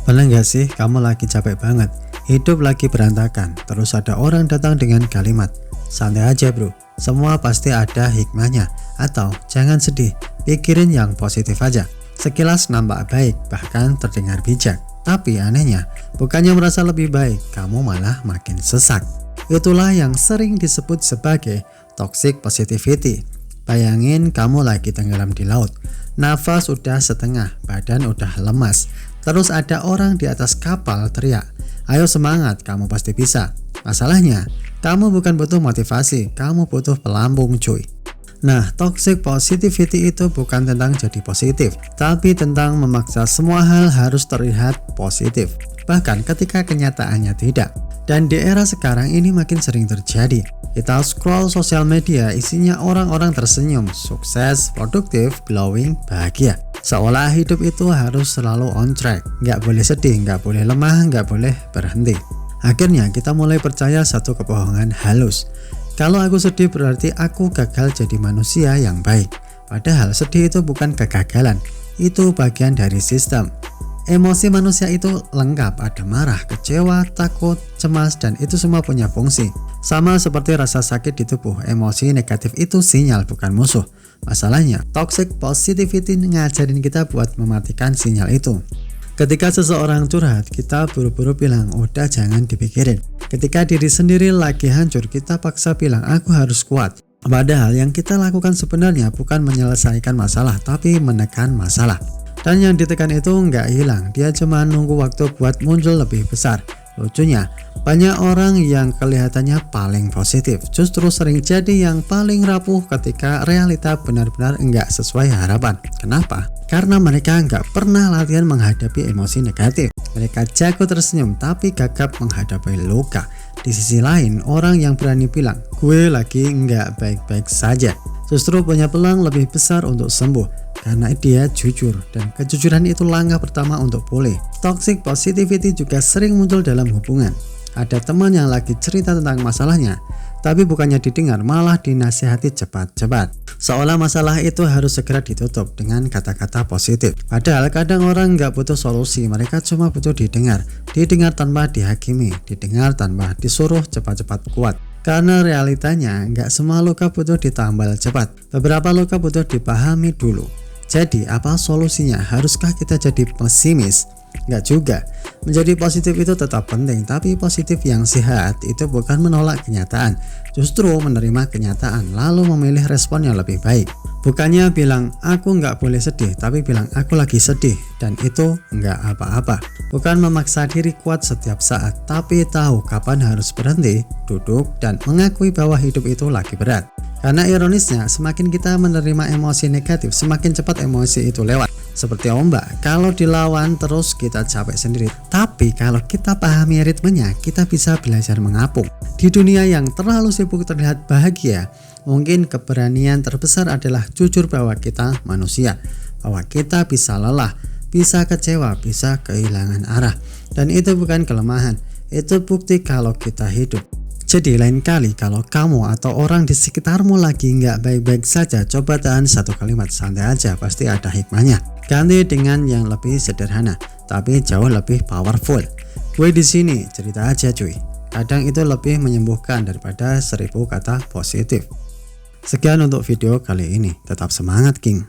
Pernah gak sih kamu lagi capek banget, hidup lagi berantakan, terus ada orang datang dengan kalimat, santai aja bro, semua pasti ada hikmahnya, atau jangan sedih, pikirin yang positif aja. Sekilas nampak baik, bahkan terdengar bijak, tapi anehnya, bukannya merasa lebih baik, kamu malah makin sesak. Itulah yang sering disebut sebagai toxic positivity. Bayangin kamu lagi tenggelam di laut, nafas udah setengah, badan udah lemas. Terus ada orang di atas kapal teriak, ayo semangat, kamu pasti bisa. Masalahnya, kamu bukan butuh motivasi, kamu butuh pelampung cuy. Nah, toxic positivity itu bukan tentang jadi positif, tapi tentang memaksa semua hal harus terlihat positif, bahkan ketika kenyataannya tidak. Dan di era sekarang ini makin sering terjadi. Kita scroll sosial media, isinya orang-orang tersenyum, sukses, produktif, glowing, bahagia. Seolah hidup itu harus selalu on track, nggak boleh sedih, nggak boleh lemah, nggak boleh berhenti. Akhirnya kita mulai percaya satu kebohongan halus. Kalau aku sedih berarti aku gagal jadi manusia yang baik. Padahal sedih itu bukan kegagalan, itu bagian dari sistem. Emosi manusia itu lengkap, ada marah, kecewa, takut, cemas, dan itu semua punya fungsi. Sama seperti rasa sakit di tubuh, emosi negatif itu sinyal bukan musuh. Masalahnya, toxic positivity ngajarin kita buat mematikan sinyal itu. Ketika seseorang curhat, kita buru-buru bilang, udah jangan dipikirin. Ketika diri sendiri lagi hancur, kita paksa bilang, aku harus kuat. Padahal yang kita lakukan sebenarnya bukan menyelesaikan masalah, tapi menekan masalah. Dan yang ditekan itu nggak hilang, dia cuma nunggu waktu buat muncul lebih besar. Lucunya, banyak orang yang kelihatannya paling positif justru sering jadi yang paling rapuh ketika realita benar-benar nggak sesuai harapan. Kenapa? Karena mereka nggak pernah latihan menghadapi emosi negatif. Mereka jago tersenyum tapi gagap menghadapi luka. Di sisi lain, orang yang berani bilang, gue lagi nggak baik-baik saja, justru punya peluang lebih besar untuk sembuh. Karena dia jujur, dan kejujuran itu langkah pertama untuk pulih. Toxic positivity juga sering muncul dalam hubungan. Ada teman yang lagi cerita tentang masalahnya, tapi bukannya didengar, malah dinasihati cepat-cepat. Seolah masalah itu harus segera ditutup dengan kata-kata positif. Padahal kadang orang nggak butuh solusi, mereka cuma butuh didengar. Didengar tanpa dihakimi, didengar tanpa disuruh cepat-cepat kuat. Karena realitanya nggak semua luka butuh ditambal cepat. Beberapa luka butuh dipahami dulu. Jadi apa solusinya? Haruskah kita jadi pesimis? Nggak juga. Menjadi positif itu tetap penting, tapi positif yang sehat itu bukan menolak kenyataan, justru menerima kenyataan lalu memilih respon yang lebih baik. Bukannya bilang aku nggak boleh sedih, tapi bilang aku lagi sedih dan itu nggak apa-apa. Bukan memaksa diri kuat setiap saat, tapi tahu kapan harus berhenti, duduk, dan mengakui bahwa hidup itu lagi berat. Karena ironisnya, semakin kita menerima emosi negatif, semakin cepat emosi itu lewat. Seperti ombak, kalau dilawan terus kita capek sendiri. Tapi kalau kita pahami ritmenya, kita bisa belajar mengapung. Di dunia yang terlalu sibuk terlihat bahagia, mungkin keberanian terbesar adalah jujur bahwa kita manusia. Bahwa kita bisa lelah, bisa kecewa, bisa kehilangan arah. Dan itu bukan kelemahan, itu bukti kalau kita hidup. Jadi lain kali kalau kamu atau orang di sekitarmu lagi nggak baik-baik saja, coba tahan satu kalimat, santai aja, pasti ada hikmahnya. Ganti dengan yang lebih sederhana, tapi jauh lebih powerful. Gue di sini, cerita aja cuy. Kadang itu lebih menyembuhkan daripada 1000 kata positif. Sekian untuk video kali ini. Tetap semangat King.